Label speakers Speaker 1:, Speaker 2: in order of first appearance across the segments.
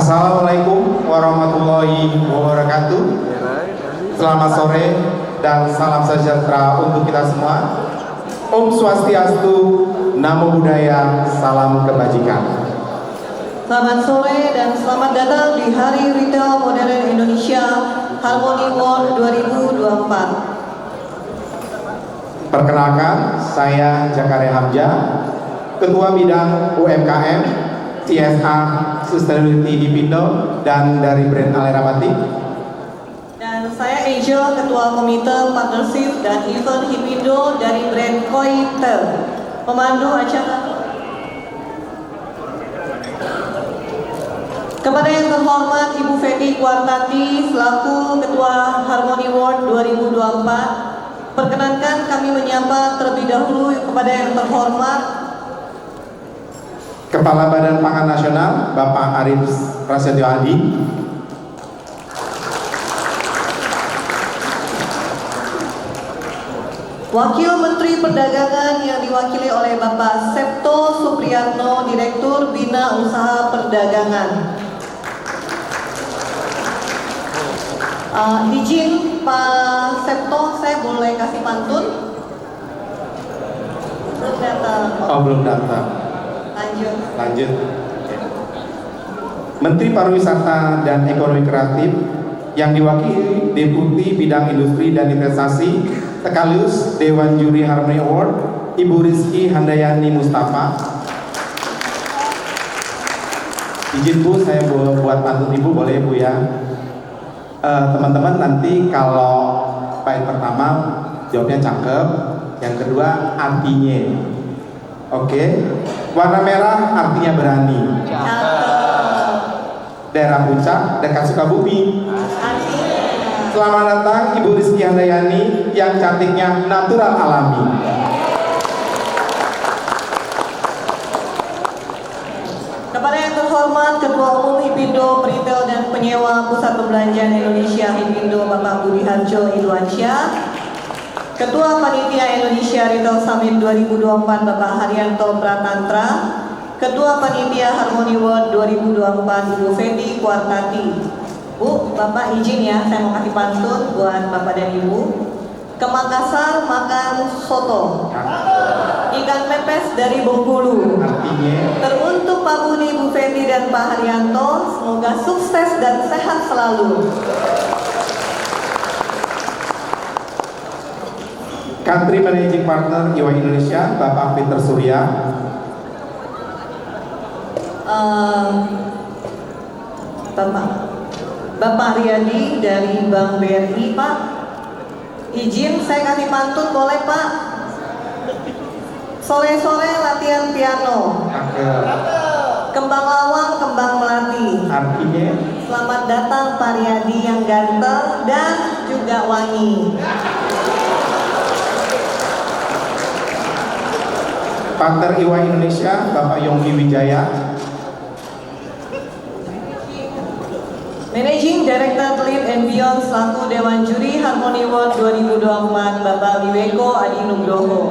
Speaker 1: Assalamualaikum warahmatullahi wabarakatuh. Selamat sore dan salam sejahtera untuk kita semua. Om Swastiastu, Namo Buddhaya, salam kebajikan.
Speaker 2: Selamat sore dan selamat datang di Hari Retail Modern Indonesia Harmony World 2024.
Speaker 1: Perkenalkan, saya Jakaria Hamzah, Ketua Bidang UMKM, CSR, Sustainability di Pindo dan dari brand Alera Batik.
Speaker 2: Dan saya Angel, Ketua Komite Partnership dan Event Hipindo dari brand Koiter. Pemandu acara. Kepada yang terhormat Ibu Feni Kuartati selaku Ketua Harmony World 2024, perkenankan kami menyapa terlebih dahulu kepada yang terhormat
Speaker 1: Kepala Badan Pangan Nasional, Bapak Arif Prasetyo Adi.
Speaker 2: Wakil Menteri Perdagangan yang diwakili oleh Bapak Septo Supriyatno, Direktur Bina Usaha Perdagangan. Izin Pak Septo, saya boleh kasih pantun? Belum datang.
Speaker 1: Oh, belum datang. Lanjut. Menteri Pariwisata dan Ekonomi Kreatif yang diwakili Deputi Bidang Industri dan Investasi sekaligus Dewan Juri Harmony Award, Ibu Rizky Handayani Mustafa. Izin Bu, saya buat pantun Ibu, boleh Bu ya? Teman-teman nanti kalau bait pertama jawabnya cakep, yang kedua artinya. Oke. Warna merah artinya berani. Daerah Puncak dekat Sukabumi. Selamat datang Ibu Rizky Handayani yang cantiknya natural alami.
Speaker 2: Kepada yang terhormat Ketua Umum Hipindo Peritel dan Penyewa Pusat Perbelanjaan Indonesia Hipindo Bapak Budi Harjo Idwansyah, Ketua Panitia Indonesia Retail Summit 2024 Bapak Haryanto Pratantra, Ketua Panitia Harmony World 2024 Ibu Feni Kuartati. Bu, Bapak izin ya, saya mau kasih pantun buat Bapak dan Ibu. Ke Makassar makan soto, ikan pepes dari Bengkulu.
Speaker 1: Artinya
Speaker 2: Teruntuk Pak Budi, Bu Feni dan Pak Haryanto, semoga sukses dan sehat selalu.
Speaker 1: Country Managing Partner Iwa Indonesia, Bapak Peter Surya.
Speaker 2: Bapak Riyadi dari Bank BRI, Pak. Izin saya kasih pantun boleh Pak? Sore-sore latihan piano, kembang lawang, kembang melati.
Speaker 1: Artinya
Speaker 2: Selamat datang Pak Riyadi yang ganteng dan juga wangi.
Speaker 1: Partner Iwa Indonesia, Bapak Yongki Wijaya.
Speaker 2: Managing Director Lead and Beyond selaku Dewan Juri Harmony World 2024 Bapak Wiweko Adi Nugroho.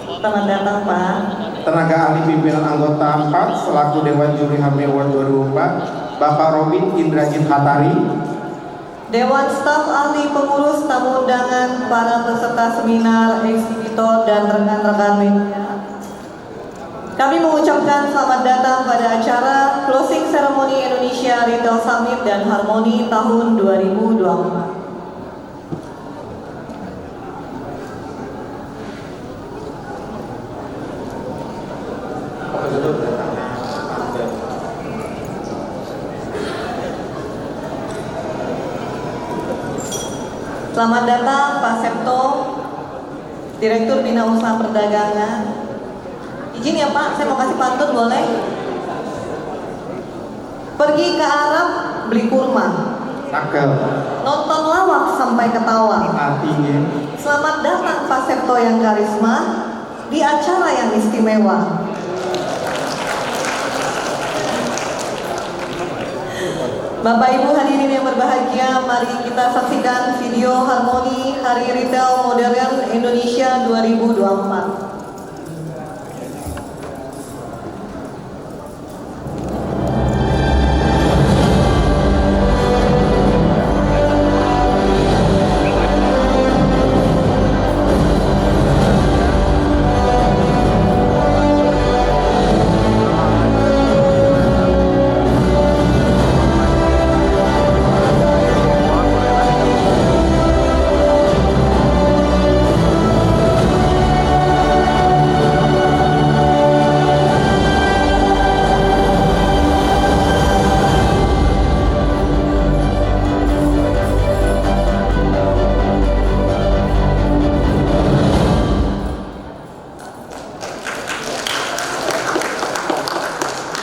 Speaker 2: Selamat datang Pak.
Speaker 1: Tenaga ahli pimpinan anggota 4 selaku Dewan Juri Harmony Award 2024, Bapak Robin Indrajit Hatari.
Speaker 2: Dewan Staf Ahli Pengurus Tamu Undangan, para peserta seminar, eksibitor dan rekan-rekan media. Kami mengucapkan selamat datang pada acara Closing Ceremony Indonesia Retail Summit dan Harmony tahun 2024. Selamat datang Pak Septo, Direktur Bina Usaha Perdagangan. Izin ya Pak, saya mau kasih pantun boleh? Pergi ke Arab beli kurma,
Speaker 1: Cakep.
Speaker 2: nonton lawak sampai ketawa.
Speaker 1: Artinya
Speaker 2: Selamat datang Pak Septo yang karisma di acara yang istimewa. Bapak Ibu hadirin yang berbahagia, mari kita saksikan video Harmony Hari Retail Modern Indonesia 2024.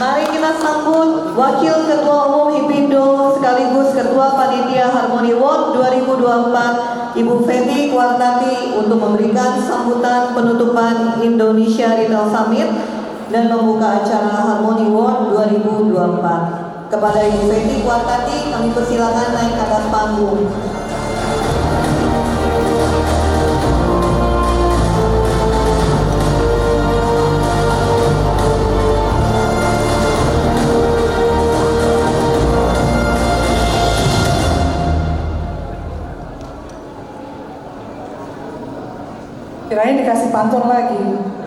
Speaker 2: Mari kita sambut Wakil Ketua Umum HIPindo sekaligus Ketua Panitia Harmony World 2024 Ibu Feby Kwartati untuk memberikan sambutan penutupan Indonesia Retail Summit dan membuka acara Harmony World 2024. Kepada Ibu Feby Kwartati kami persilakan naik ke atas panggung.
Speaker 3: Kirain dikasih pantun lagi.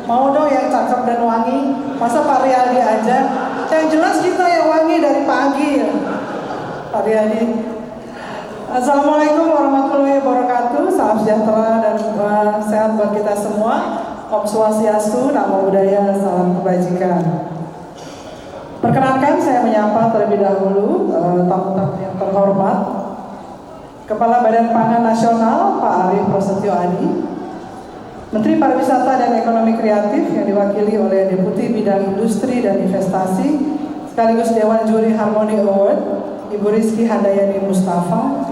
Speaker 3: Mau dong yang cakep dan wangi. Masa Pak Riyadi aja? Yang jelas kita yang wangi dari pagi ya. Pak Riyadi. Assalamualaikum warahmatullahi wabarakatuh. Salam sejahtera dan sehat buat kita semua. Om Swastiastu, Namo Buddhaya, salam kebajikan. Perkenankan saya menyapa terlebih dahulu tamu-tamu yang terhormat. Kepala Badan Pangan Nasional Pak Arief Prasetyo Adi, Menteri Pariwisata dan Ekonomi Kreatif yang diwakili oleh Deputi Bidang Industri dan Investasi sekaligus Dewan Juri Harmony Award Ibu Rizky Handayani Mustafa,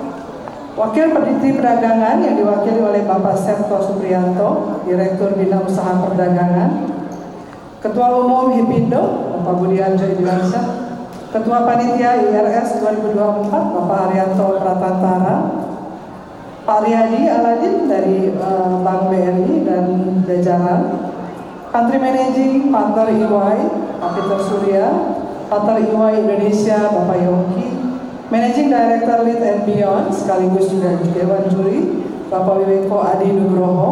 Speaker 3: Wakil Peneliti Perdagangan yang diwakili oleh Bapak Septo Supriyanto, Direktur Bina Usaha Perdagangan, Ketua Umum HIPindo Bapak Budi Harjo Idwansyah, Ketua Panitia IRS 2024 Bapak Haryanto Pratantara, Pak Riyadi Aladin dari Bank BRI dan jajaran, Country Managing Partner EY Pak Peter Surya, Partner EY Indonesia Bapak Yongki, Managing Director Lead and Beyond sekaligus juga Dewan Juri Bapak Wiweko Adi Nugroho,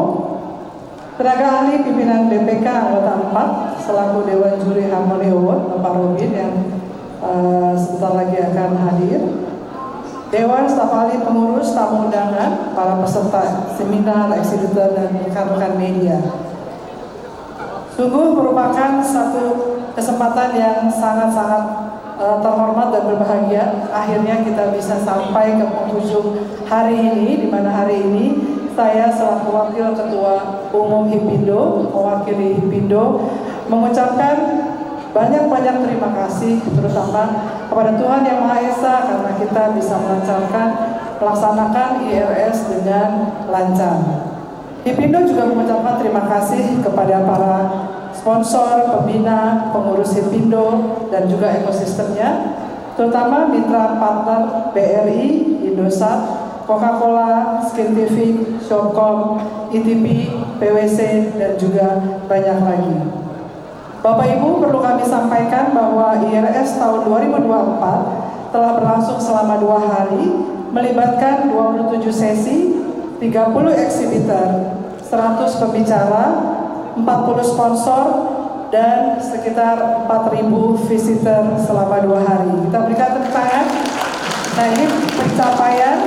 Speaker 3: tenaga ahli pimpinan BPK anggota 4 selaku Dewan Juri Harmony Award Bapak Robin yang sebentar lagi akan hadir, Dewan Staf Ahli Pengurus, tamu undangan, para peserta seminar, eksibitor dan rekan-rekan media. Sungguh merupakan satu kesempatan yang sangat-sangat terhormat dan berbahagia. Akhirnya kita bisa sampai ke penghujung hari ini, di mana hari ini saya selaku Wakil Ketua Umum HIPindo, mewakili HIPindo, mengucapkan banyak-banyak terima kasih terutama kepada Tuhan Yang Maha Esa karena kita bisa melaksanakan IRS dengan lancar. HIPindo juga mengucapkan terima kasih kepada para sponsor, pembina, pengurus HIPindo dan juga ekosistemnya, terutama mitra partner BRI, Indosat, Coca-Cola, Skintific, Shopcom, ITB, PwC dan juga banyak lagi. Bapak Ibu, perlu kami sampaikan bahwa IRS tahun 2024 telah berlangsung selama 2 hari, melibatkan 27 sesi, 30 eksibitor, 100 pembicara, 40 sponsor, dan sekitar 4.000 visitor selama 2 hari. Kita berikan tepuk tangan. Nah, ini pencapaian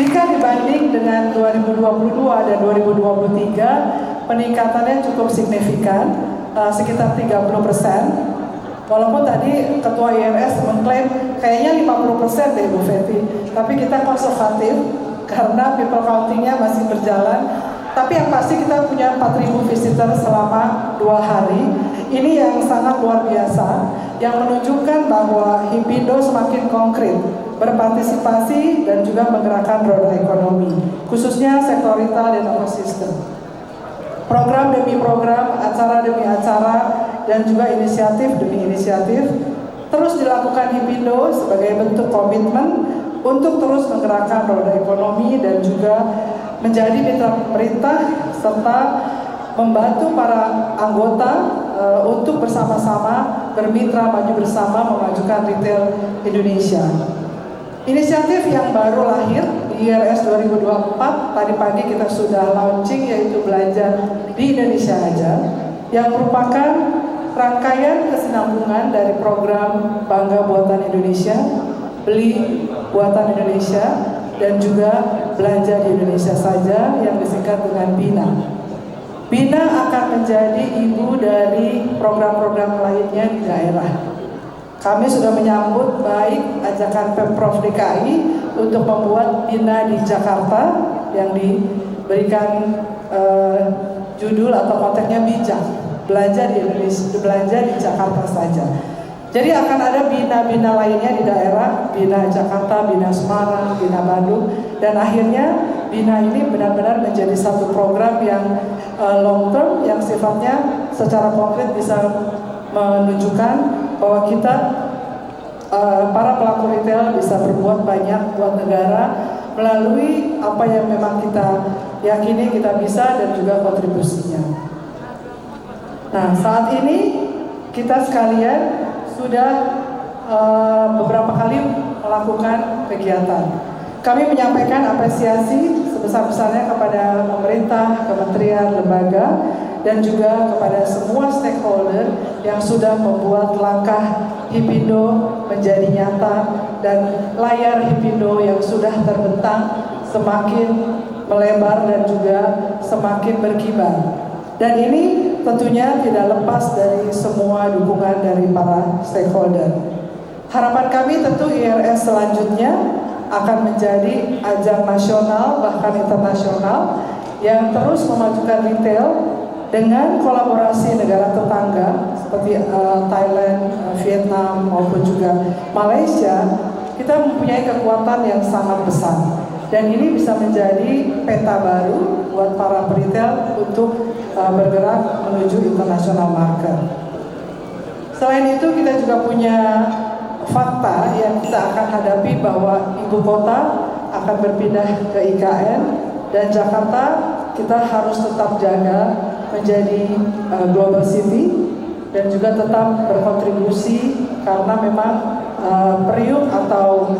Speaker 3: jika dibanding dengan 2022 dan 2023, peningkatannya cukup signifikan. Sekitar 30%. Walaupun tadi Ketua IRS mengklaim kayaknya 50% deh Bu Feby, tapi kita konservatif karena people countingnya masih berjalan. Tapi yang pasti kita punya 4.000 visitor selama 2 hari. Ini yang sangat luar biasa, yang menunjukkan bahwa HIPindo semakin konkret berpartisipasi dan juga menggerakkan roda ekonomi, khususnya sektor retail dan ekosistem. Program demi program, acara demi acara, dan juga inisiatif demi inisiatif terus dilakukan HIPindo sebagai bentuk komitmen untuk terus menggerakkan roda ekonomi dan juga menjadi mitra pemerintah serta membantu para anggota untuk bersama-sama bermitra maju bersama memajukan retail Indonesia. Inisiatif yang baru lahir di IRS 2024, tadi pagi kita sudah launching, yaitu belanja di Indonesia aja, yang merupakan rangkaian kesinambungan dari program Bangga Buatan Indonesia, Beli Buatan Indonesia, dan juga belanja di Indonesia saja yang disingkat dengan BINA. BINA akan menjadi ibu dari program-program lainnya di daerah. Kami sudah menyambut baik ajakan Pemprov DKI untuk membuat BINA di Jakarta yang diberikan judul atau kontennya bijak, belanja di Indonesia, belanja di Jakarta saja. Jadi akan ada bina-bina lainnya di daerah, bina Jakarta, bina Semarang, bina Bandung, dan akhirnya bina ini benar-benar menjadi satu program yang long term, yang sifatnya secara konkret bisa menunjukkan bahwa kita para pelaku retail bisa berbuat banyak buat negara melalui apa yang memang kita yakini kita bisa dan juga kontribusinya. Nah, saat ini kita sekalian sudah beberapa kali melakukan kegiatan. Kami menyampaikan apresiasi sebesar-besarnya kepada pemerintah, kementerian, lembaga, dan juga kepada semua stakeholder yang sudah membuat langkah Hipindo menjadi nyata dan layar Hipindo yang sudah terbentang semakin melebar dan juga semakin berkibar. Dan ini tentunya tidak lepas dari semua dukungan dari para stakeholder. Harapan kami tentu IRS selanjutnya akan menjadi ajang nasional bahkan internasional yang terus memajukan retail dengan kolaborasi negara tetangga seperti Thailand, Vietnam maupun juga Malaysia. Kita mempunyai kekuatan yang sangat besar dan ini bisa menjadi peta baru buat para retail untuk bergerak menuju international market. Selain itu kita juga punya fakta yang kita akan hadapi bahwa ibu kota akan berpindah ke IKN dan Jakarta kita harus tetap jaga menjadi global city dan juga tetap berkontribusi karena memang periuk atau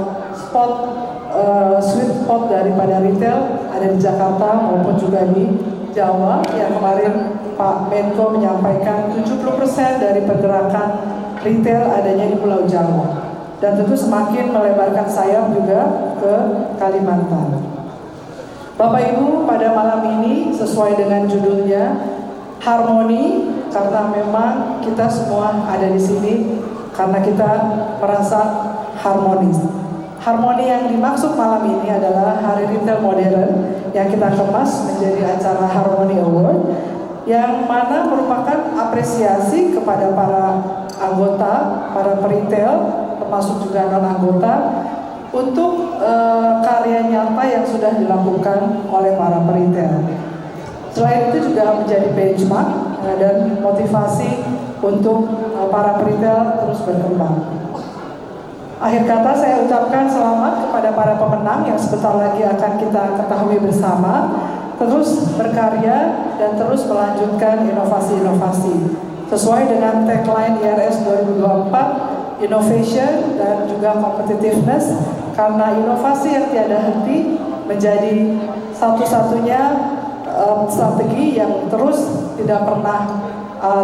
Speaker 3: sweet spot daripada retail ada di Jakarta maupun juga di Jawa yang kemarin Pak Menko menyampaikan 70% dari pergerakan retail adanya di Pulau Jawa dan tentu semakin melebarkan sayap juga ke Kalimantan. Bapak Ibu, pada malam ini sesuai dengan judulnya harmoni karena memang kita semua ada di sini karena kita merasa harmonis. Harmoni yang dimaksud malam ini adalah Hari Retail Modern yang kita kemas menjadi acara Harmony Award yang mana merupakan apresiasi kepada para anggota, para peritel, termasuk juga non-anggota untuk karya nyata yang sudah dilakukan oleh para peritel. Selain itu juga menjadi benchmark dan motivasi untuk para peritel terus berkembang. Akhir kata saya ucapkan selamat kepada para pemenang yang sebentar lagi akan kita ketahui bersama, terus berkarya dan terus melanjutkan inovasi-inovasi sesuai dengan tagline IRS 2024, innovation dan juga competitiveness, karena inovasi yang tiada henti menjadi satu-satunya strategi yang terus tidak pernah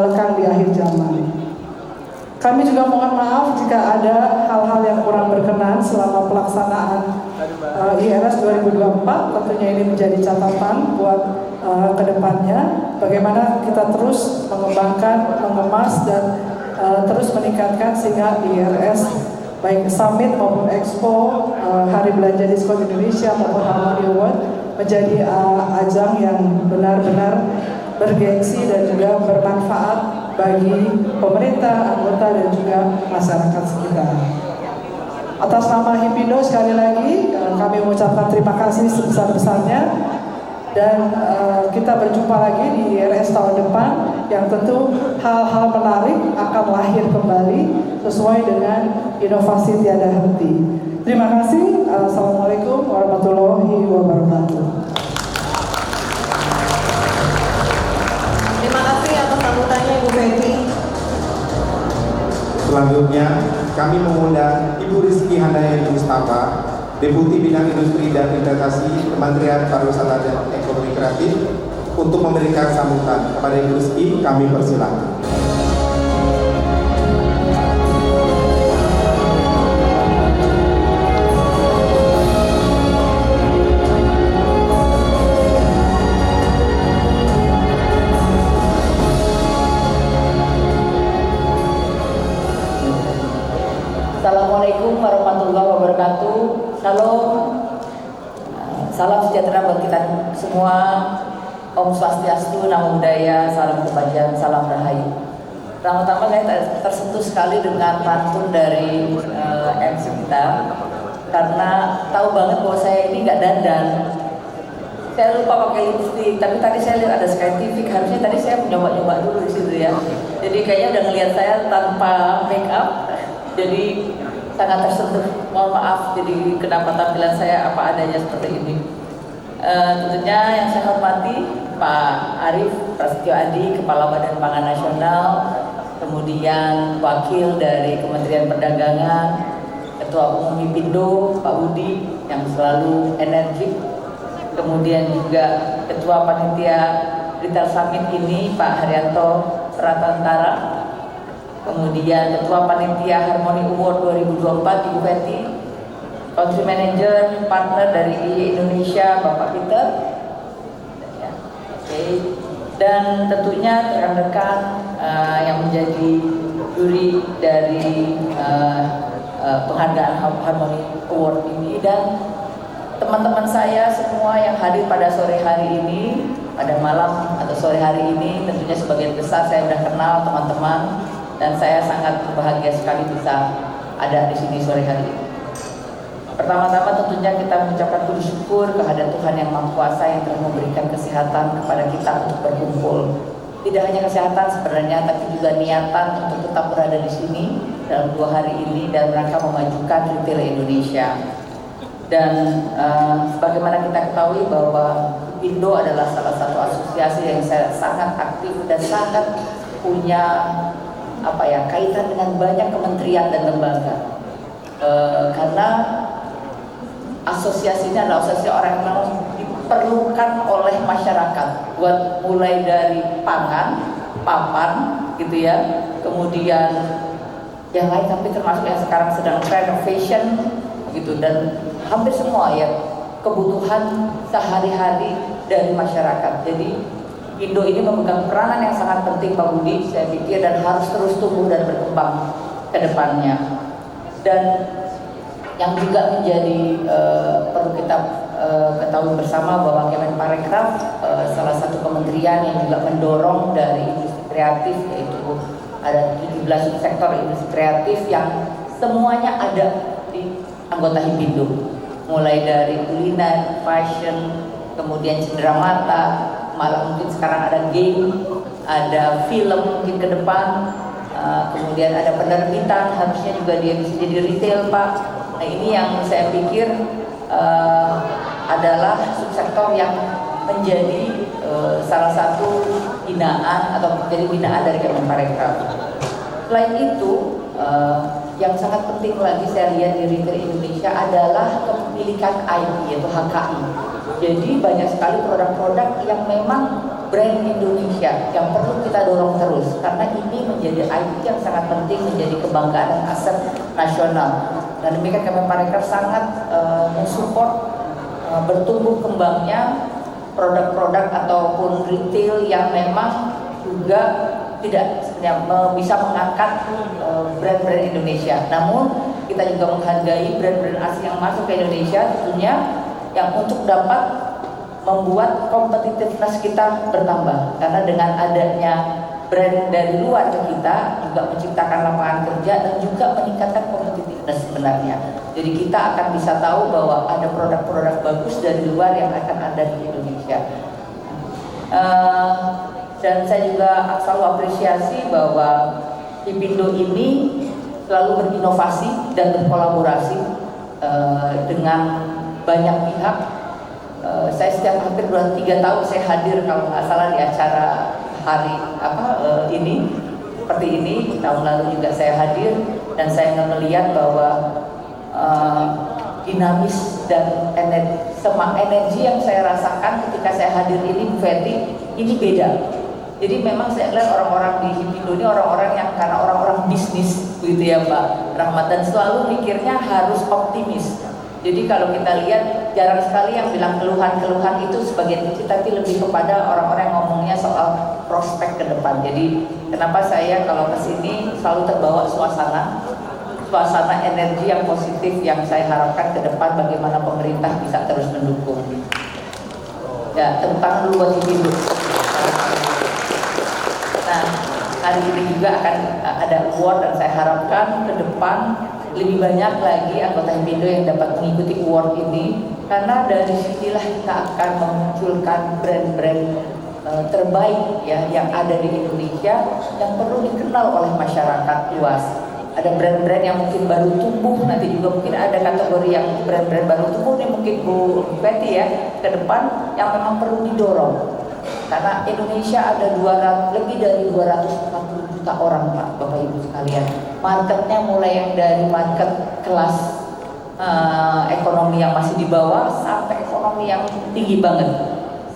Speaker 3: lekang di akhir zaman. Kami juga mohon maaf jika ada hal-hal yang kurang berkenan selama pelaksanaan IRS 2024. Tentunya ini menjadi catatan buat kedepannya. Bagaimana kita terus mengembangkan, mengemas dan terus meningkatkan sehingga IRS baik summit maupun expo, Hari Belanja Diskon Indonesia maupun Harmony Award menjadi ajang yang benar-benar bergengsi dan juga bermanfaat bagi pemerintah, anggota dan juga masyarakat sekitar. Atas nama Hipindo sekali lagi kami mengucapkan terima kasih sebesar-besarnya dan kita berjumpa lagi di IRS tahun depan yang tentu hal-hal menarik akan lahir kembali sesuai dengan inovasi tiada henti. Terima kasih. Assalamualaikum warahmatullahi wabarakatuh.
Speaker 2: Terima kasih atas sambutannya Ibu Betty.
Speaker 1: Selanjutnya kami mengundang Ibu Rizky Handayani Mustafa, Deputi Bidang Industri dan Investasi Kementerian Pariwisata dan Ekonomi Kreatif untuk memberikan sambutan. Kepada Ibu Rizky kami persilakan.
Speaker 4: Assalamualaikum warahmatullahi wabarakatuh. Shalom. Salam sejahtera buat kita semua. Om Swastiastu, Namo Buddhaya, salam kebajikan, salam rahayu. Pertama-tama saya tersentuh sekali dengan pantun dari MC kita, karena tahu banget bahwa saya ini nggak dandan. Saya lupa pakai lipstick, tapi tadi saya lihat ada Scientific, harusnya tadi saya nyoba-nyoba dulu di situ ya. Jadi kayaknya udah ngelihat saya tanpa make up, jadi sangat tersentuh. Mohon maaf, jadi kenapa tampilan saya apa adanya seperti ini. Tentunya yang saya hormati Pak Arief Prasetyo Adi, Kepala Badan Pangan Nasional, kemudian Wakil dari Kementerian Perdagangan, Ketua Umum Hipindo Pak Budi yang selalu energik, kemudian juga Ketua Panitia Retail Summit ini Pak Haryanto Pratantara, kemudian Ketua Panitia Harmony Award 2024 Ibu Feti, Country Manager Partner dari IE Indonesia Bapak Peter, dan tentunya rekan-rekan yang menjadi juri dari penghargaan Harmony Award ini, dan teman-teman saya semua yang hadir pada sore hari ini, pada malam atau sore hari ini. Tentunya sebagian besar saya sudah kenal teman-teman, dan saya sangat berbahagia sekali bisa ada di sini sore hari ini. Pertama-tama tentunya kita mengucapkan puji syukur kehadirat Tuhan Yang Maha Kuasa yang telah memberikan kesehatan kepada kita untuk berkumpul. Tidak hanya kesehatan sebenarnya, tapi juga niatan untuk tetap berada di sini dalam 2 hari ini dalam rangka memajukan retail Indonesia. Dan sebagaimana kita ketahui bahwa Indo adalah salah satu asosiasi yang saya sangat aktif dan sangat punya kaitan dengan banyak kementerian dan lembaga. Karena asosiasi ini adalah asosiasi orang yang diperlukan oleh masyarakat, buat mulai dari pangan, papan, gitu ya, kemudian yang lain, tapi termasuk yang sekarang sedang renovation, gitu, dan hampir semua ya kebutuhan sehari-hari dari masyarakat. Jadi Indo ini memegang peranan yang sangat penting Pak Budi, saya pikir, dan harus terus tumbuh dan berkembang ke depannya. Dan yang juga menjadi perlu kita ketahui bersama bahwa Kemenparekraf salah satu kementerian yang juga mendorong dari industri kreatif, yaitu ada 17 sektor industri kreatif yang semuanya ada di anggota Hipindo, mulai dari kuliner, fashion, kemudian cenderamata, malah mungkin sekarang ada game, ada film mungkin ke depan, kemudian ada penerbitan, harusnya juga dia bisa jadi retail Pak. Nah ini yang saya pikir adalah subsektor yang menjadi salah satu binaan atau menjadi binaan dari Kemenparekraf. Selain itu, yang sangat penting lagi saya lihat di retail Indonesia adalah kepemilikan IP, yaitu HKI. Jadi banyak sekali produk-produk yang memang brand Indonesia yang perlu kita dorong terus, karena ini menjadi IP yang sangat penting, menjadi kebanggaan dan aset nasional. Dan demikian Kemenparekraf sangat mensupport bertumbuh kembangnya produk-produk ataupun retail yang memang juga tidak bisa mengangkat brand-brand Indonesia. Namun kita juga menghargai brand-brand asing yang masuk ke Indonesia, tentunya yang untuk dapat membuat kompetitivitas kita bertambah. Karena dengan adanya brand dari luar ke kita juga menciptakan lapangan kerja dan juga meningkatkan kompetitivitas sebenarnya. Jadi kita akan bisa tahu bahwa ada produk-produk bagus dari luar yang akan ada di Indonesia. Dan saya juga selalu apresiasi bahwa Hipindo ini selalu berinovasi dan berkolaborasi dengan banyak pihak. Saya setiap hampir 3 tahun saya hadir kalau nggak salah di acara hari ini seperti ini. Tahun lalu juga saya hadir dan saya melihat bahwa dinamis dan energi yang saya rasakan ketika saya hadir ini, Bu Feti, ini beda. Jadi memang saya lihat orang-orang di Hipindo ini orang-orang yang karena orang-orang bisnis begitu ya Mbak Rahmat, dan selalu mikirnya harus optimis. Jadi kalau kita lihat jarang sekali yang bilang keluhan-keluhan itu sebagian kecil, tapi lebih kepada orang-orang yang ngomongnya soal prospek ke depan. Jadi kenapa saya kalau kesini selalu terbawa suasana energi yang positif yang saya harapkan ke depan, bagaimana pemerintah bisa terus mendukung. Ya, tepuk tangan dulu buat Hipindo. Nah, hari ini juga akan ada award, dan saya harapkan ke depan lebih banyak lagi anggota HIPindo yang dapat mengikuti award ini, karena dari sinilah kita akan memunculkan brand-brand terbaik ya yang ada di Indonesia yang perlu dikenal oleh masyarakat luas. Ada brand-brand yang mungkin baru tumbuh, nanti juga mungkin ada kategori yang brand-brand baru tumbuh nih, mungkin Bu Betty ya ke depan yang memang perlu didorong. Karena Indonesia ada lebih dari 240 juta orang, Pak, Bapak Ibu sekalian. Marketnya mulai yang dari market kelas ekonomi yang masih di bawah sampai ekonomi yang tinggi banget.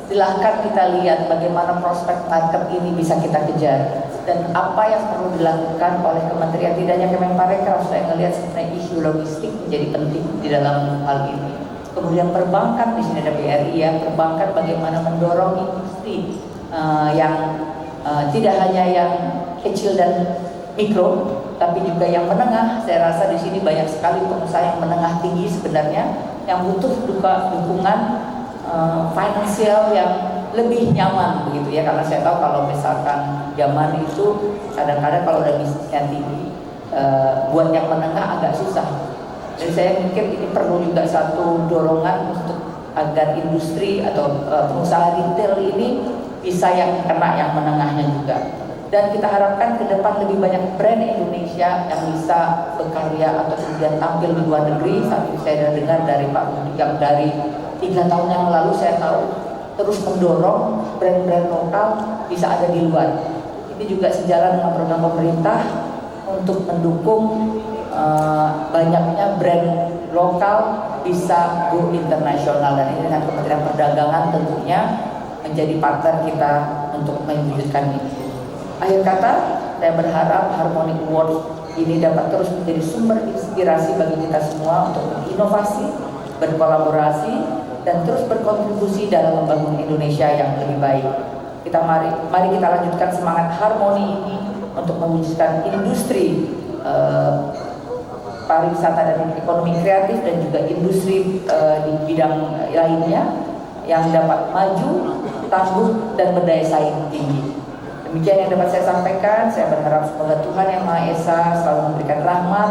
Speaker 4: Silahkan kita lihat bagaimana prospek market ini bisa kita kejar, dan apa yang perlu dilakukan oleh kementerian, tidak hanya Kemenparekraf. Saya melihat sebenarnya isu logistik menjadi penting di dalam hal ini. Kemudian perbankan, di sini ada BRI ya, perbankan bagaimana mendorong industri yang tidak hanya yang kecil dan mikro, tapi juga yang menengah. Saya rasa di sini banyak sekali pengusaha yang menengah tinggi sebenarnya yang butuh dukungan finansial yang lebih nyaman begitu ya, karena saya tahu kalau misalkan zaman itu kadang-kadang kalau udah bisnisnya tinggi buat yang menengah agak susah. Jadi saya pikir ini perlu juga satu dorongan untuk agar industri atau pengusaha retail ini bisa yang kena yang menengahnya juga. Dan kita harapkan ke depan lebih banyak brand Indonesia yang bisa berkarya atau kemudian tampil di luar negeri. Saat ini saya dengar dari Pak Budi yang dari 3 tahun yang lalu saya tahu terus mendorong brand-brand lokal bisa ada di luar. Ini juga sejalan dengan program pemerintah untuk mendukung banyaknya brand lokal bisa go internasional, dan ini dengan Kementerian Perdagangan tentunya menjadi partner kita untuk mewujudkan ini. Akhir kata, saya berharap Harmony Award ini dapat terus menjadi sumber inspirasi bagi kita semua untuk berinovasi, berkolaborasi, dan terus berkontribusi dalam membangun Indonesia yang lebih baik. Mari kita lanjutkan semangat harmoni ini untuk mewujudkan industri pariwisata dan ekonomi kreatif, dan juga industri di bidang lainnya yang dapat maju, tangguh, dan berdaya saing tinggi. Demikian yang dapat saya sampaikan. Saya berharap semoga Tuhan Yang Maha Esa selalu memberikan rahmat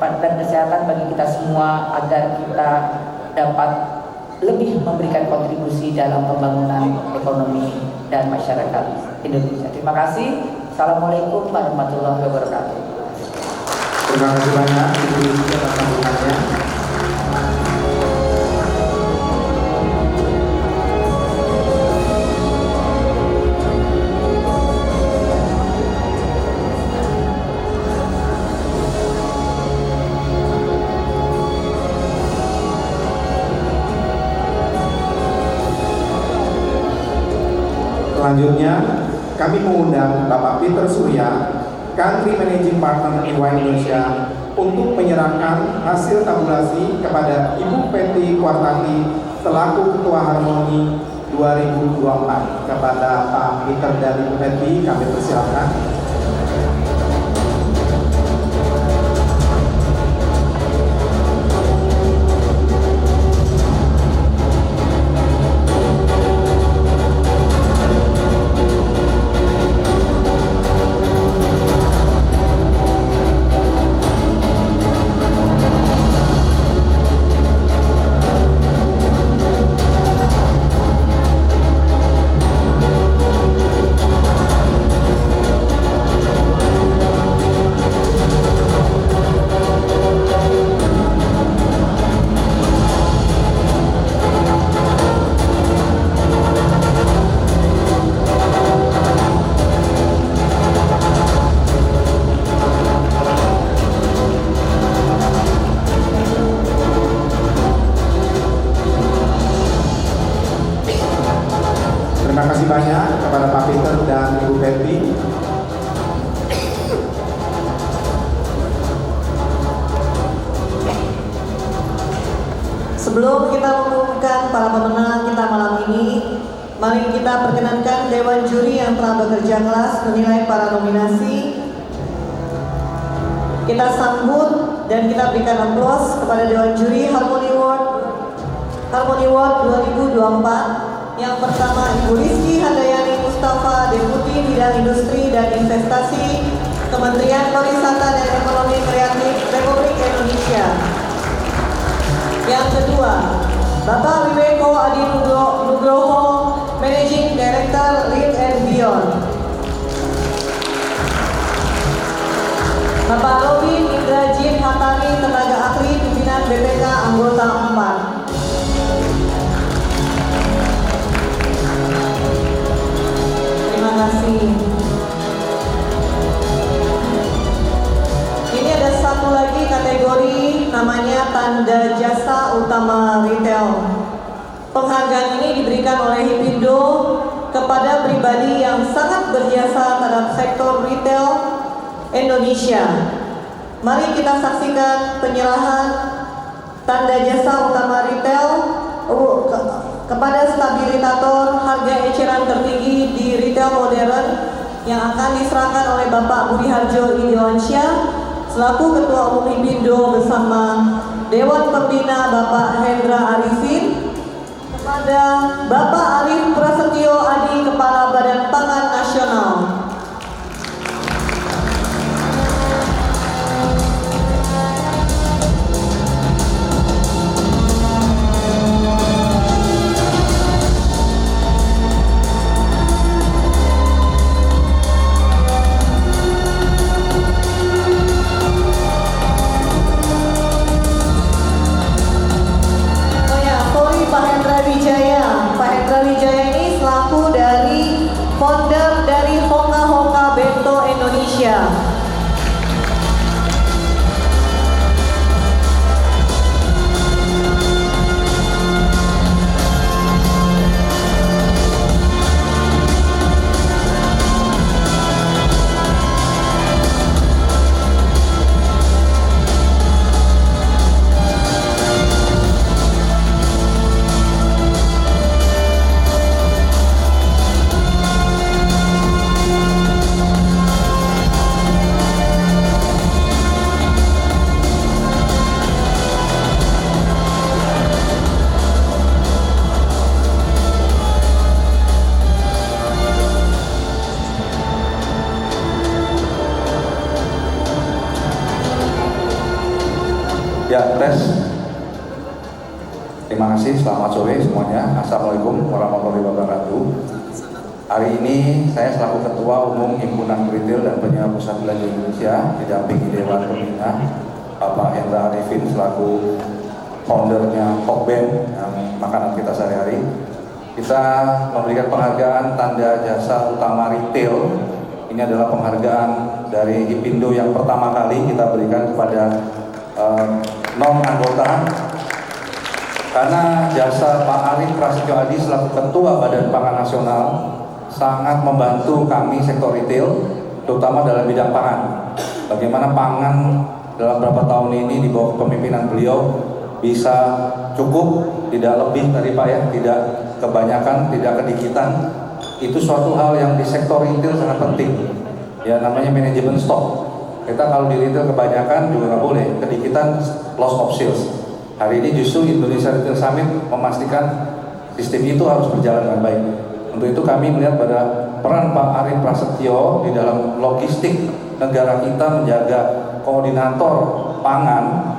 Speaker 4: dan kesehatan bagi kita semua, agar kita dapat lebih memberikan kontribusi dalam pembangunan ekonomi dan masyarakat Indonesia. Terima kasih. Assalamualaikum warahmatullahi wabarakatuh.
Speaker 1: Terima kasih banyak Ibu Rizky atas sambutannya. Selanjutnya kami mengundang Bapak Peter Surya, Country Managing Partner EY Indonesia, untuk menyerahkan hasil tabulasi kepada Ibu Betty Kwartati selaku Ketua Harmoni 2024. Kepada Pak Peter dan Ibu Betty kami persilakan. Terima kasih banyak kepada Pak Peter dan Ibu Betty.
Speaker 2: Sebelum kita mengumumkan para pemenang kita malam ini, mari kita perkenankan Dewan Juri yang telah bekerja keras menilai para nominasi. Kita sambut dan kita berikan aplaus kepada Dewan Juri Harmony Award 2024. Yang pertama Ibu Rizky Handayani Mustafa, Deputi Bidang Industri dan Investasi Kementerian Pariwisata dan Ekonomi Kreatif Republik Indonesia. Yang kedua, Bapak Wiweko Adi Nugroho, Managing Director Live and Beyond. Bapak Robin Indrajit Hatari, Tenaga Ahli Pimpinan BPK Anggota 4. Terima kasih. Ini ada satu lagi kategori namanya Tanda Jasa Utama Retail. Penghargaan ini diberikan oleh Hipindo kepada pribadi yang sangat berjasa terhadap sektor retail Indonesia. Mari kita saksikan penyerahan Tanda Jasa Utama Retail kepada stabilitator harga eceran tertinggi di retail modern yang akan diserahkan oleh Bapak Budi Harjo Idwansyah selaku Ketua Umum Hipindo bersama Dewan Pembina Bapak Hendra Arifin, kepada Bapak Arif Prasetyo Adi, Kepala Badan Pangan Nasional. Pak Hendra Wijaya ini selaku dari founder dari Hoka Hoka Bento Indonesia.
Speaker 5: Ya, tes. Terima kasih, selamat sore semuanya. Assalamualaikum warahmatullahi wabarakatuh. Hari ini saya selaku Ketua Umum Himpunan Retail dan Penyewa Pusat Belanja Indonesia didampingi Dewan Pembina Bapak Hendra Arifin selaku foundernya Hokben yang makanan kita sehari-hari. Kita memberikan penghargaan Tanda Jasa Utama Retail. Ini adalah penghargaan dari Hipindo yang pertama kali kita berikan kepada non-anggota, karena jasa Pak Arif Prasetyo Adi selaku Ketua Badan Pangan Nasional sangat membantu kami sektor retail, terutama dalam bidang pangan. Bagaimana pangan dalam beberapa tahun ini di bawah kepemimpinan beliau bisa cukup, tidak lebih tadi Pak ya, tidak kebanyakan, tidak kedikitan. Itu suatu hal yang di sektor retail sangat penting. Ya, namanya manajemen stok. Kita kalau di retail kebanyakan juga nggak boleh, kedikitan loss of sales. Hari ini justru Indonesia Retail Summit memastikan sistem itu harus berjalan dengan baik. Untuk itu kami melihat pada peran Pak Arif Prasetyo di dalam logistik negara kita menjaga koordinator pangan,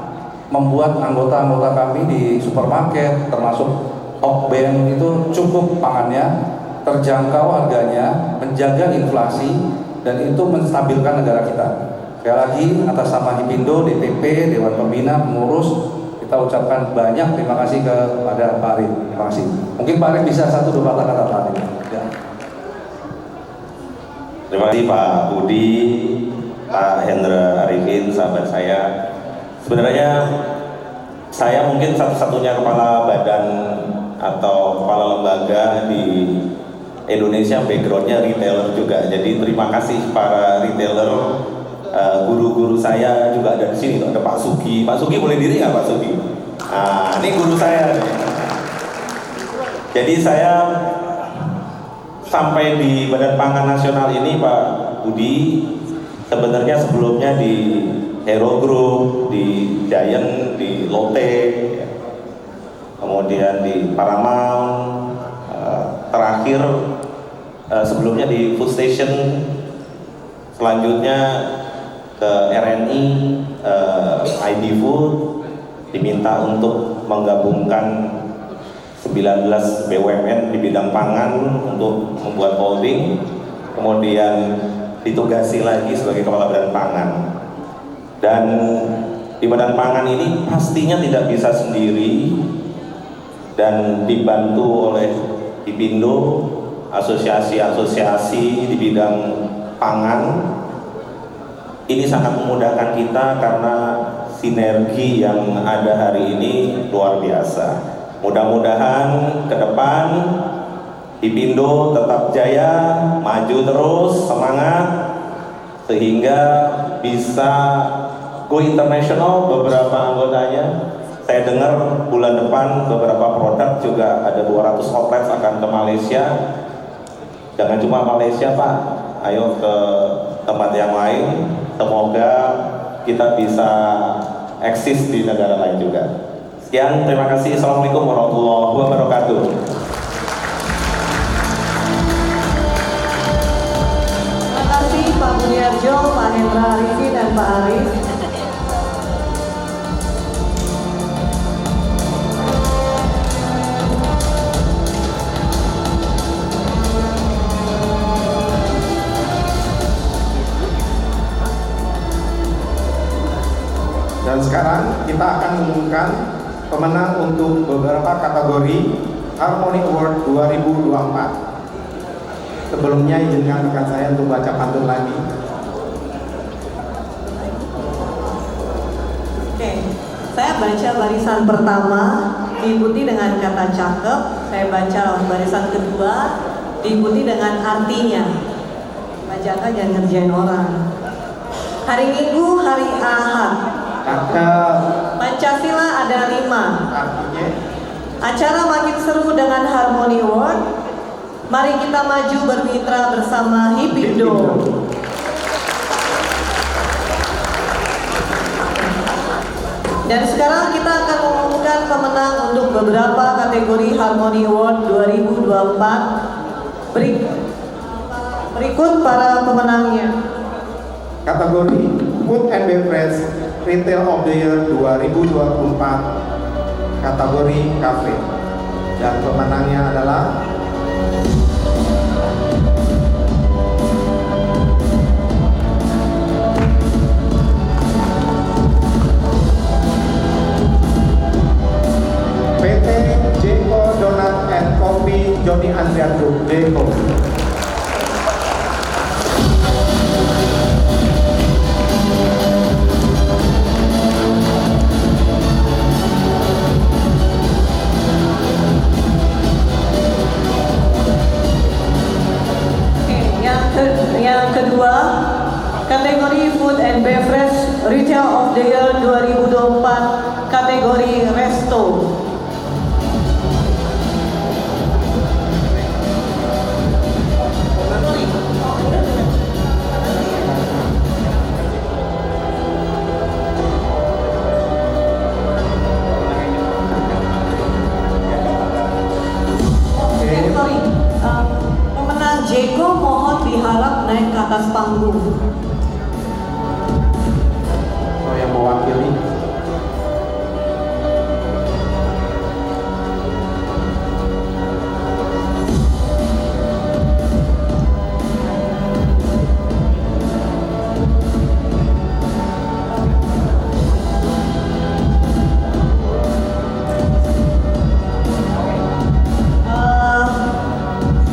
Speaker 5: membuat anggota-anggota kami di supermarket termasuk Hokben itu cukup pangannya, terjangkau harganya, menjaga inflasi, dan itu menstabilkan negara kita. Sekali lagi atas nama Hipindo, DPP, Dewan Pembina, pengurus, kita ucapkan banyak terima kasih kepada Pak Arif. Terima kasih. Mungkin Pak Arif bisa satu dua kata Pak Arif. Ya.
Speaker 6: Terima kasih Pak Budi, Pak Hendra Arifin, sahabat saya. Sebenarnya saya mungkin satu-satunya kepala badan atau kepala lembaga di Indonesia backgroundnya retailer juga. Jadi terima kasih para retailer. Guru-guru saya juga ada di sini. Ada Pak Sugi. Pak Sugi boleh diri nggak Pak Sugi? Nah, ini guru saya. Jadi saya sampai di Badan Pangan Nasional ini Pak Budi, sebenarnya sebelumnya di Hero Group, di Giant, di Lotte, kemudian di Paramount, terakhir sebelumnya di Food Station. Selanjutnya ke RNI ID Food diminta untuk menggabungkan 19 BUMN di bidang pangan untuk membuat holding, kemudian ditugasi lagi sebagai kepala badan pangan. Dan di badan pangan ini pastinya tidak bisa sendiri dan dibantu oleh Hipindo, asosiasi-asosiasi di bidang pangan. Ini sangat memudahkan kita karena sinergi yang ada hari ini luar biasa. Mudah-mudahan ke depan Hipindo tetap jaya, maju terus, semangat, sehingga bisa go international beberapa anggotanya. Saya dengar bulan depan beberapa produk juga ada 200 outlets akan ke Malaysia. Jangan cuma Malaysia Pak, ayo ke tempat yang lain. Semoga kita bisa eksis di negara lain juga. Sekian, terima kasih. Assalamualaikum warahmatullahi wabarakatuh.
Speaker 2: Terima kasih Pak Budiarjo, Pak Hendra Arifin, dan Pak Arif.
Speaker 1: Dan sekarang kita akan mengumumkan pemenang untuk beberapa kategori Harmony Award 2024. Sebelumnya izinkan rekan saya untuk baca pantun lagi.
Speaker 2: Oke, saya baca barisan pertama diikuti dengan kata cakep. Saya baca barisan kedua diikuti dengan artinya. Bacakan jangan ngerjain orang. Hari Minggu, hari Ahad. Pancasila ada 5.
Speaker 1: Artinya
Speaker 2: Acara makin seru dengan Harmony Award. Mari kita maju bermitra bersama Hipindo. Dan sekarang kita akan mengumumkan pemenang untuk beberapa kategori Harmony Award 2024. Berikut para pemenangnya.
Speaker 1: kategori Food and Beverage Retail of the Year 2024 kategori kafe, dan pemenangnya adalah PT Jeko Donat and Coffee Joni Andrean Group Jeko.
Speaker 2: Yang kedua, kategori Food and Beverage Retail of the Year 2024 kategori Resto. Pemenang Jeko mohon diharap naik ke atas panggung.
Speaker 1: Oh, yang mewakili.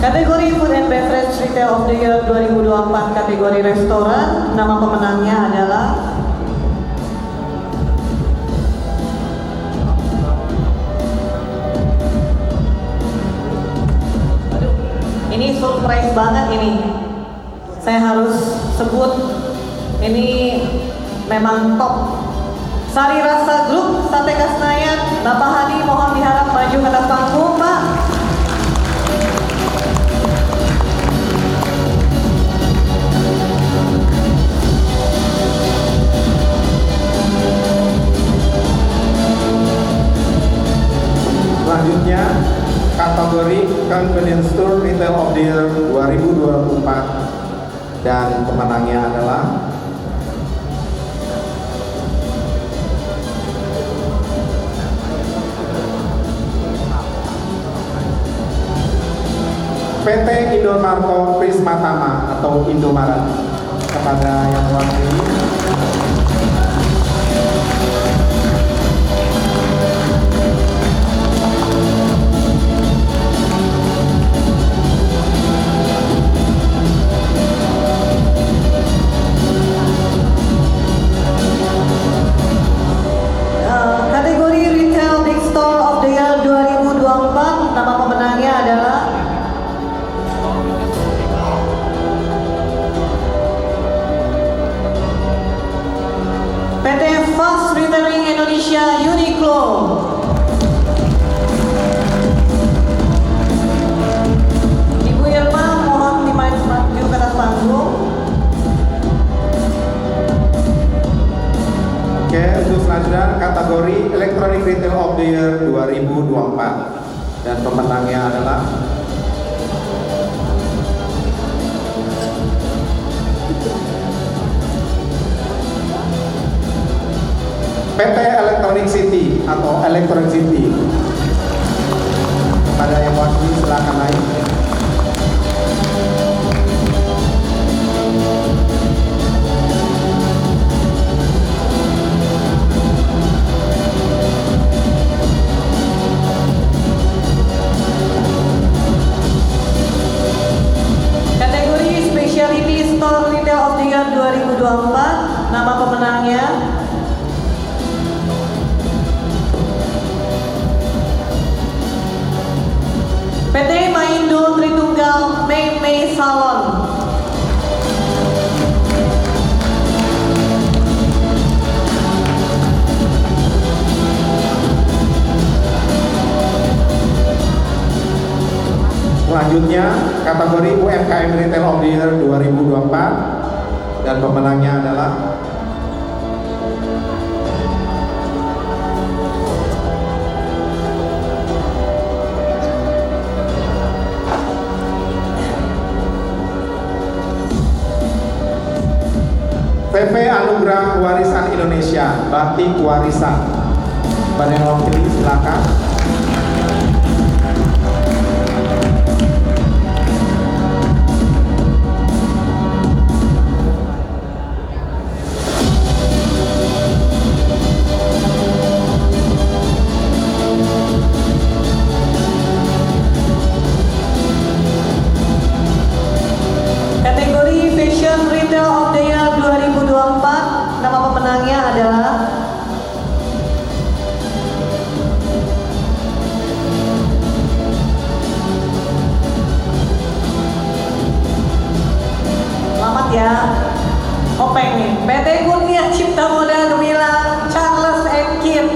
Speaker 2: Kategori Food and Beverage Retail of the Year 2024 kategori restoran, nama pemenangnya adalah ini surprise banget ini. Saya harus sebut ini memang top. Sari Rasa Group Sate Kasnayan, Bapak Hadi mohon diharap maju ke atas panggung, Pak.
Speaker 1: Selanjutnya kategori Convenience Store Retail of the Year 2024 dan pemenangnya adalah PT Indomarko Prismatama atau Indomaret. Kepada yang mewakili
Speaker 2: kategori Retail Big Store of the Year 2024, nama pemenangnya adalah PT Fast Retailing Indonesia Uniqlo. Ibu Irma mohon dimaju ke atas panggung.
Speaker 1: Oke, untuk selanjutnya kategori Electronic Retail of the Year 2024 dan pemenangnya adalah PT Electronic City atau Electronic City. Kepada yang wakili silakan naik.
Speaker 2: Kategori Specialty Store Retail of the Year 2024, nama pemenangnya PT Maindo Tritunggal Mei Salon.
Speaker 1: Selanjutnya kategori UMKM Retail of the Year 2024 dan pemenangnya adalah TV Anugerah Warisan Indonesia Batik Warisan. Pada yang mewakili silakan.
Speaker 2: Kategori Fashion Retail of the Year 2024, nama pemenangnya adalah selamat ya, Openg nih, PT Kurnia Cipta Moda Gemilang Charles and Kim.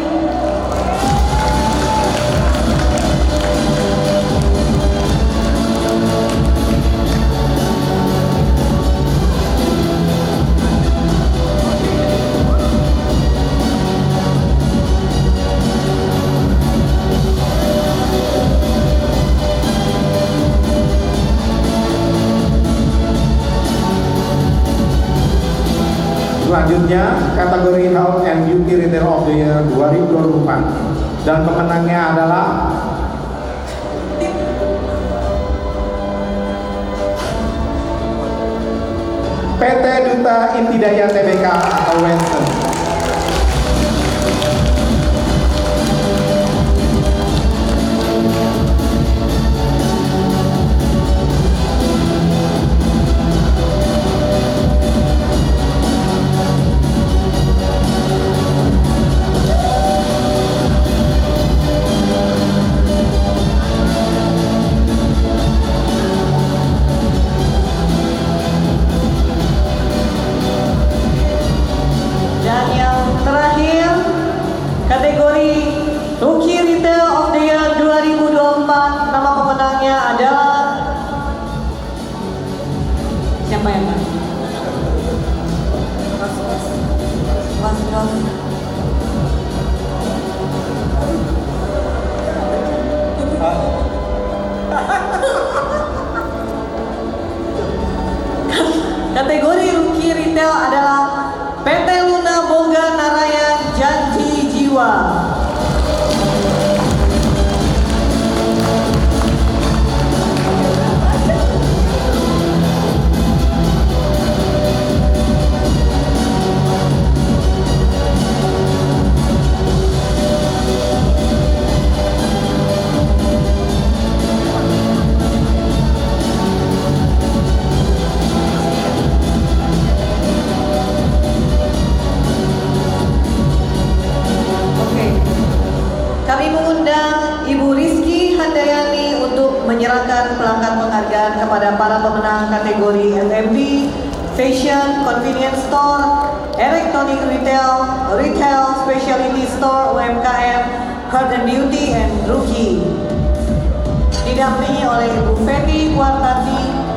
Speaker 1: Selanjutnya kategori Health and Beauty Retail of the Year 2024 dan pemenangnya adalah PT Duta Intidaya Tbk atau Wensen.
Speaker 2: penghargaan kepada para pemenang kategori F&B, Fashion, Convenience Store, Electronic Retail, Retail, Specialty Store, UMKM, Health and Beauty, and Rookie. Didampingi oleh Ibu Feby Kuartati,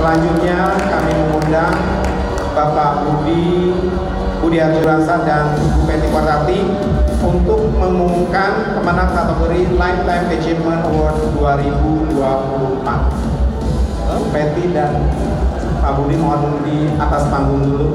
Speaker 1: Selanjutnya kami mengundang Bapak Budi Harjurasa dan Ibu Feby Kuartati untuk mengumumkan pemenang kategori Lifetime Achievement Award 2024. Bu Feby dan Pak Budi mohon di atas panggung dulu.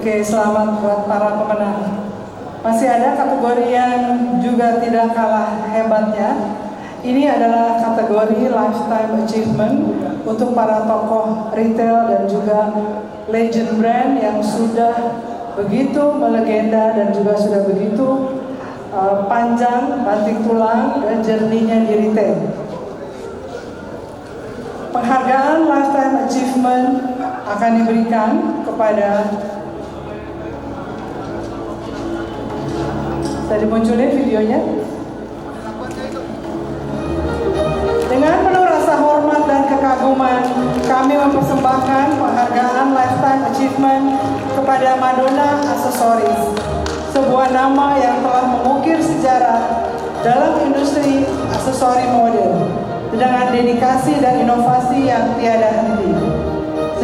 Speaker 3: Oke, selamat buat para pemenang. Masih ada kategori yang juga tidak kalah hebatnya. Ini adalah kategori Lifetime Achievement untuk para tokoh retail dan juga legend brand yang sudah begitu melegenda dan juga sudah begitu panjang banting tulang dan jerninya di retail. Penghargaan Lifetime Achievement akan diberikan kepada, tadi munculin videonya. Dengan penuh rasa hormat dan kekaguman, kami mempersembahkan penghargaan Lifetime Achievement kepada Madonna Accessories, sebuah nama yang telah mengukir sejarah dalam industri aksesori mode dengan dedikasi dan inovasi yang tiada henti.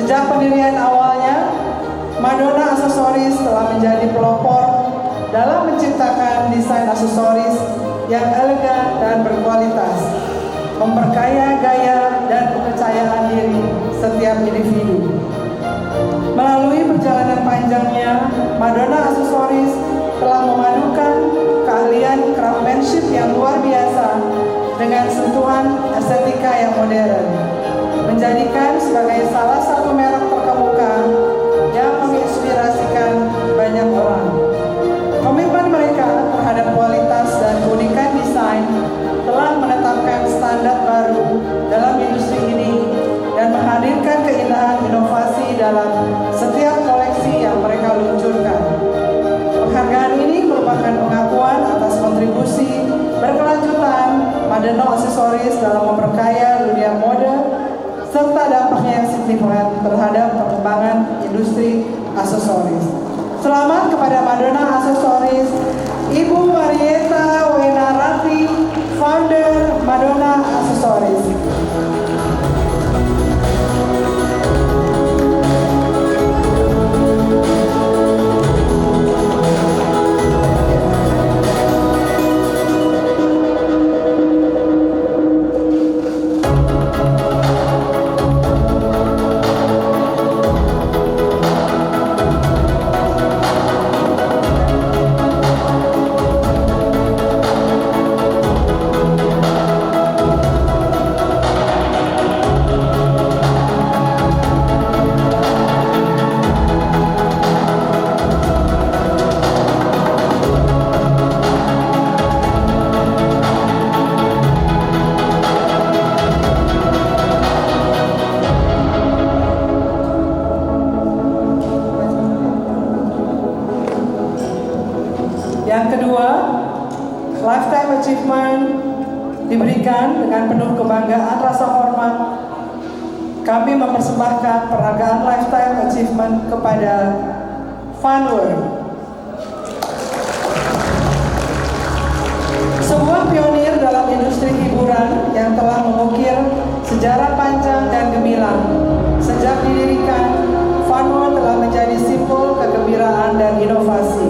Speaker 3: Sejak pendirian awalnya, Madonna Accessories telah menjadi pelopor dalam menciptakan desain aksesoris yang elegan dan berkualitas, memperkaya gaya dan kepercayaan diri setiap individu. Melalui perjalanan panjangnya, Madonna Accessories telah memadukan keahlian craftsmanship yang luar biasa dengan sentuhan estetika yang modern, menjadikan sebagai salah satu merek terkemuka yang menginspirasikan banyak orang. Komitmen mereka terhadap kualitas dan keunikan desain telah menetapkan standar baru dalam industri ini dan menghadirkan keindahan inovasi dalam setiap koleksi yang mereka luncurkan. Penghargaan ini merupakan pengakuan atas kontribusi berkelanjutan Madonna Accessories dalam memperkaya dunia mode serta dampaknya yang signifikan terhadap perkembangan industri aksesoris. Selamat kepada Madonna Accessories, Ibu Marieta Wenarati, founder Madonna Accessories. Yang kedua, Lifetime Achievement diberikan dengan penuh kebanggaan rasa hormat. Kami mempersembahkan penghargaan Lifetime Achievement kepada Funwear, sebuah pionir dalam industri hiburan yang telah mengukir sejarah panjang dan gemilang. Sejak didirikan, Funwear telah menjadi simbol kegembiraan dan inovasi,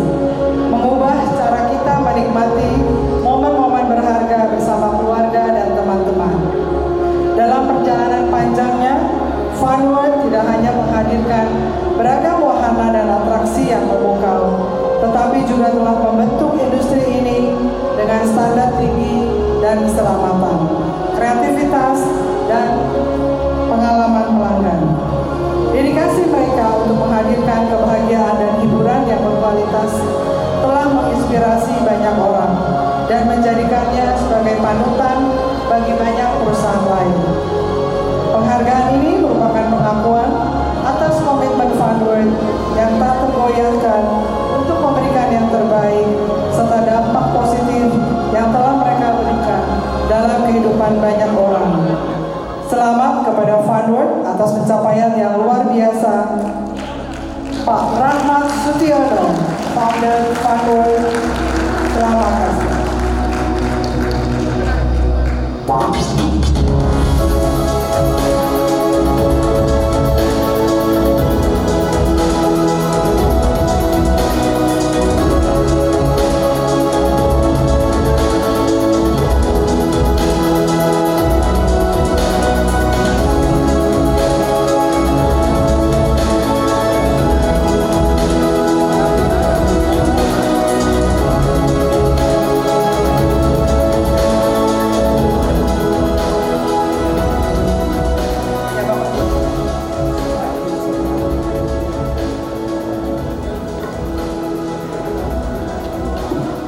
Speaker 3: mengubah cara kita menikmati momen-momen berharga bersama keluarga dan teman-teman. Dalam perjalanan panjangnya, Funwear tidak hanya menghadirkan beragam wahana dan atraksi yang memukau, tetapi juga telah membentuk industri ini dengan standar tinggi dan keselamatan, kreativitas, dan pengalaman pelanggan. Dedikasi mereka untuk menghadirkan kebahagiaan dan hiburan yang berkualitas telah menginspirasi banyak orang dan menjadikannya sebagai panutan bagi banyak perusahaan lain. Penghargaan ini merupakan pengakuan atas komitmen Funwear yang tak tergoyahkan untuk memberikan yang terbaik serta dampak positif yang telah mereka berikan dalam kehidupan banyak orang. Selamat kepada Funwear atas pencapaian yang luar biasa. Pak Rahmat Sutiono, founder Funwear, terima kasih.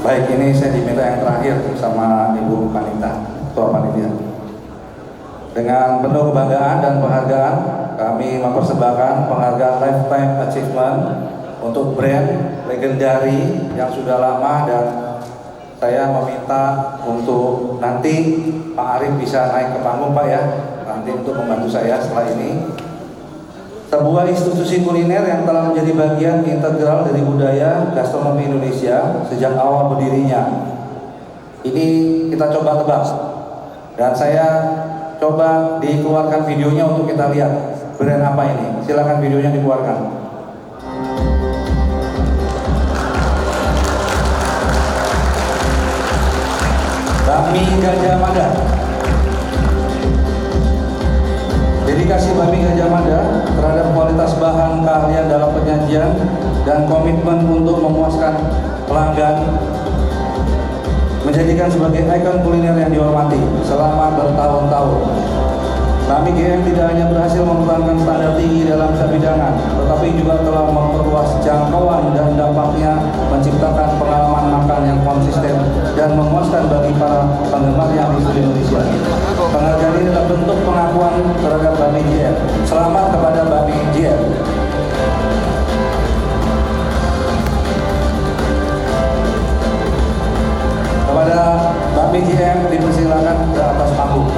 Speaker 5: Baik, ini saya diminta yang terakhir sama Ibu Panita, Ketua Panitia. Dengan penuh kebanggaan dan penghargaan, kami mempersembahkan penghargaan Lifetime Achievement untuk brand legendari yang sudah lama, dan saya meminta untuk nanti Pak Arif bisa naik ke panggung Pak ya, nanti untuk membantu saya setelah ini. Sebuah institusi kuliner yang telah menjadi bagian integral dari budaya gastronomi Indonesia sejak awal berdirinya. Ini kita coba tebak, dan saya coba dikeluarkan videonya untuk kita lihat brand apa ini. Silakan videonya dikeluarkan. Bakmi Gajah Mada. Dedikasi Bakmi Gajah Mada terhadap kualitas bahan keahlian dalam penyajian dan komitmen untuk memuaskan pelanggan menjadikan sebagai ikon kuliner yang dihormati selama bertahun-tahun. Bakmi GM tidak hanya berhasil mempertahankan standar tinggi dalam bidang, tetapi juga telah memperluas jangkauan dan dampaknya menciptakan pengalaman makan yang konsisten dan memuaskan bagi para penggemarnya di seluruh Indonesia. Penghargaan ini adalah bentuk pengakuan terhadap Bakmi GM. Selamat kepada Bakmi GM. Kepada Bakmi GM dipersilakan ke atas panggung.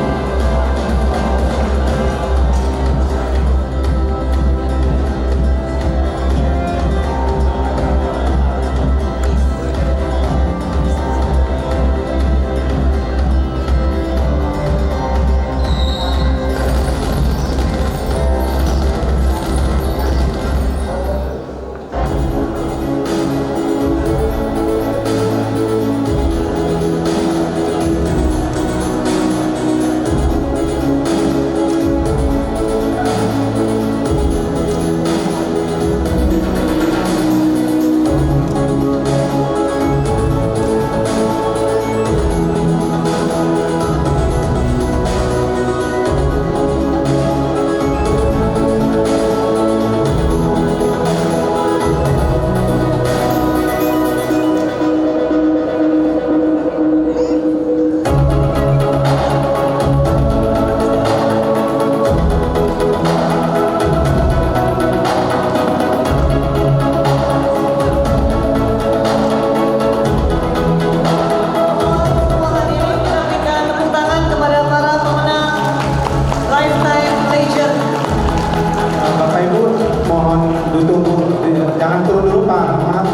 Speaker 1: Jangan turun dulu Pak, maaf.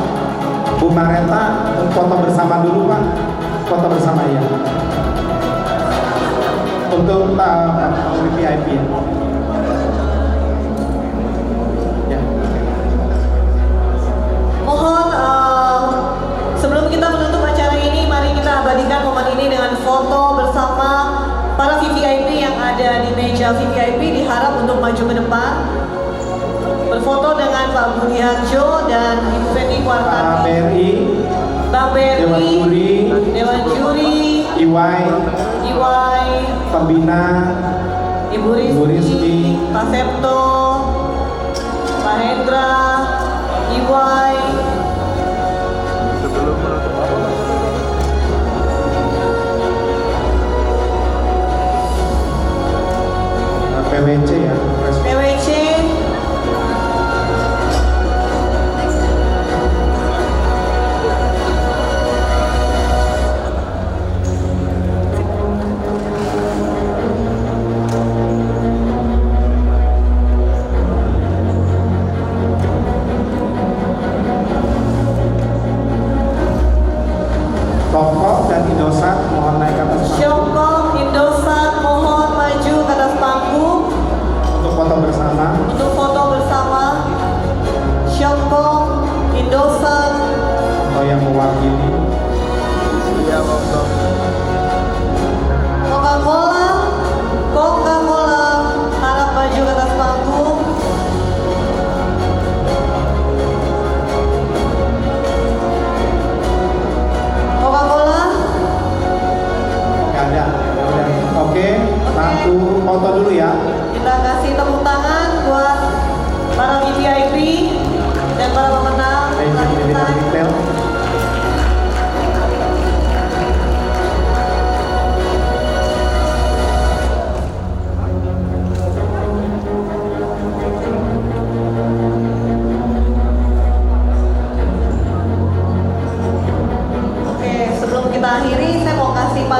Speaker 1: Bu Mareta, foto bersama dulu Pak. Foto bersama ya. Untuk VIP ya. Ya.
Speaker 2: Mohon sebelum kita menutup acara ini, mari kita abadikan momen ini dengan foto bersama para VVIP yang ada di meja VVIP. Diharap untuk maju ke depan, berfoto dengan Pak Budi Harjo dan Ibu Feni Kuartani,
Speaker 1: BRI,
Speaker 2: Bang BRI, Dewan Juri,
Speaker 1: IWAI, Pembina,
Speaker 2: Ibu Rizky, Pak Septo, Pak Hendra, IWAI,
Speaker 1: PWC ya.
Speaker 2: PWC,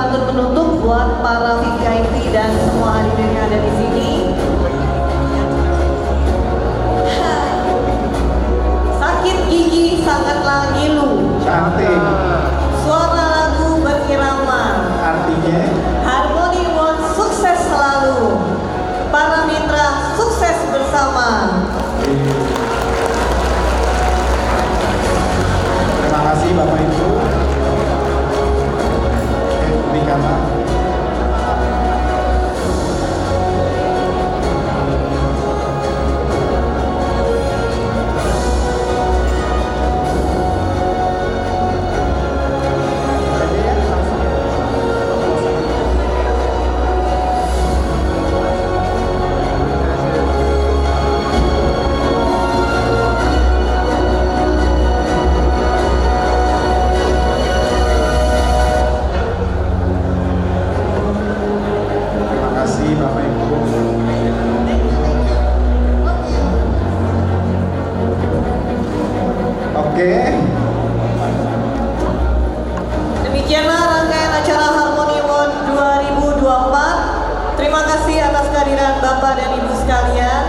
Speaker 2: pantun penutup buat para VIP dan semua hadirin yang ada di sini. Sakit gigi sangatlah ngilu.
Speaker 1: Cantik.
Speaker 2: Suara lagu berirama.
Speaker 1: Artinya
Speaker 2: Harmony One sukses selalu. Para mitra sukses bersama.
Speaker 1: terima kasih Bapak Ibu. Dikata. Terima kasih Bapak Ibu. Oke,
Speaker 2: Demikianlah rangkaian acara Harmony One 2024. Terima kasih atas kehadiran Bapak dan Ibu sekalian.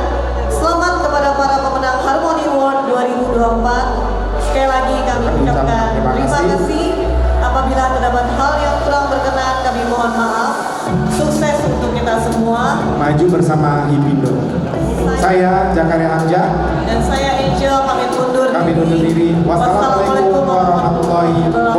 Speaker 2: Selamat kepada para pemenang Harmony One 2024. Sekali lagi kami ucapkan
Speaker 1: Terima
Speaker 2: terima
Speaker 1: kasih.
Speaker 2: kasih. Apabila terdapat hal yang kurang berkenan, kami mohon maaf. Sukses untuk kita semua.
Speaker 1: maju bersama Hipindo. Saya Jakaria Hamzah.
Speaker 2: Dan saya Angel pamit undur
Speaker 1: Kami undur diri. Wassalamualaikum warahmatullahi wabarakatuh.